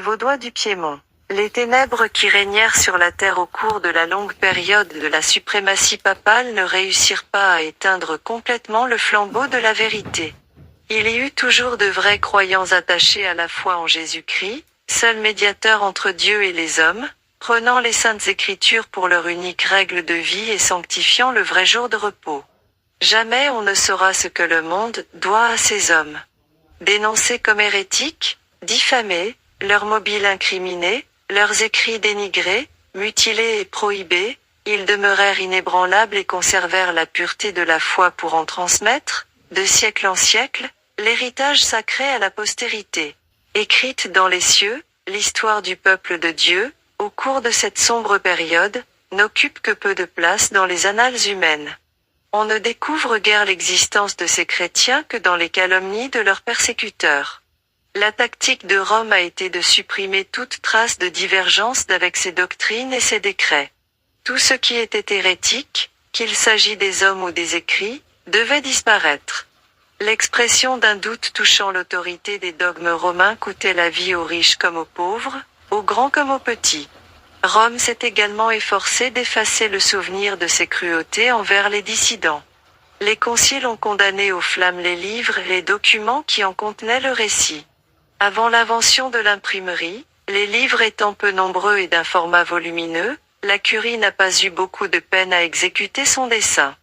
les Vaudois du Piémont. Les ténèbres qui régnèrent sur la terre au cours de la longue période de la suprématie papale ne réussirent pas à éteindre complètement le flambeau de la vérité. Il y eut toujours de vrais croyants attachés à la foi en Jésus-Christ, seul médiateur entre Dieu et les hommes, prenant les saintes écritures pour leur unique règle de vie et sanctifiant le vrai jour de repos. Jamais on ne saura ce que le monde doit à ces hommes. Dénoncés comme hérétiques, diffamés, leurs mobiles incriminés, leurs écrits dénigrés, mutilés et prohibés, ils demeurèrent inébranlables et conservèrent la pureté de la foi pour en transmettre, de siècle en siècle, l'héritage sacré à la postérité. Écrite dans les cieux, l'histoire du peuple de Dieu, au cours de cette sombre période, n'occupe que peu de place dans les annales humaines. On ne découvre guère l'existence de ces chrétiens que dans les calomnies de leurs persécuteurs. La tactique de Rome a été de supprimer toute trace de divergence avec ses doctrines et ses décrets. Tout ce qui était hérétique, qu'il s'agit des hommes ou des écrits, devait disparaître. L'expression d'un doute touchant l'autorité des dogmes romains coûtait la vie aux riches comme aux pauvres, aux grands comme aux petits. Rome s'est également efforcée d'effacer le souvenir de ses cruautés envers les dissidents. Les conciles ont condamné aux flammes les livres et les documents qui en contenaient le récit. Avant l'invention de l'imprimerie, les livres étant peu nombreux et d'un format volumineux, la curie n'a pas eu beaucoup de peine à exécuter son dessein.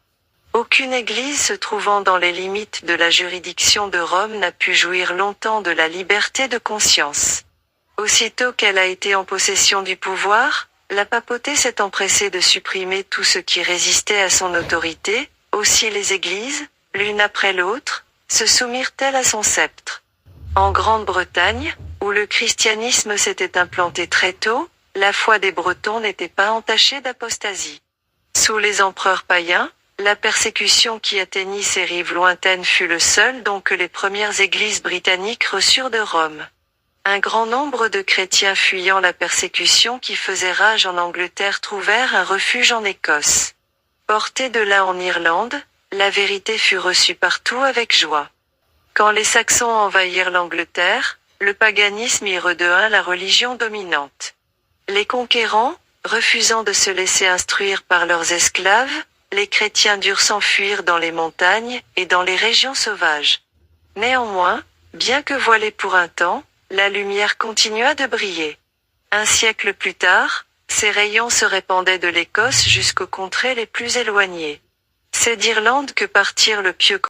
Aucune église se trouvant dans les limites de la juridiction de Rome n'a pu jouir longtemps de la liberté de conscience. Aussitôt qu'elle a été en possession du pouvoir, la papauté s'est empressée de supprimer tout ce qui résistait à son autorité, aussi les églises, l'une après l'autre, se soumirent-elles à son sceptre. En Grande-Bretagne, où le christianisme s'était implanté très tôt, la foi des Bretons n'était pas entachée d'apostasie. Sous les empereurs païens, la persécution qui atteignit ces rives lointaines fut le seul don que les premières églises britanniques reçurent de Rome. Un grand nombre de chrétiens fuyant la persécution qui faisait rage en Angleterre trouvèrent un refuge en Écosse. Portée de là en Irlande, la vérité fut reçue partout avec joie. Quand les Saxons envahirent l'Angleterre, le paganisme y redevint la religion dominante. Les conquérants, refusant de se laisser instruire par leurs esclaves, les chrétiens durent s'enfuir dans les montagnes et dans les régions sauvages. Néanmoins, bien que voilée pour un temps, la lumière continua de briller. Un siècle plus tard, ses rayons se répandaient de l'Écosse jusqu'aux contrées les plus éloignées. C'est d'Irlande que partirent le pieux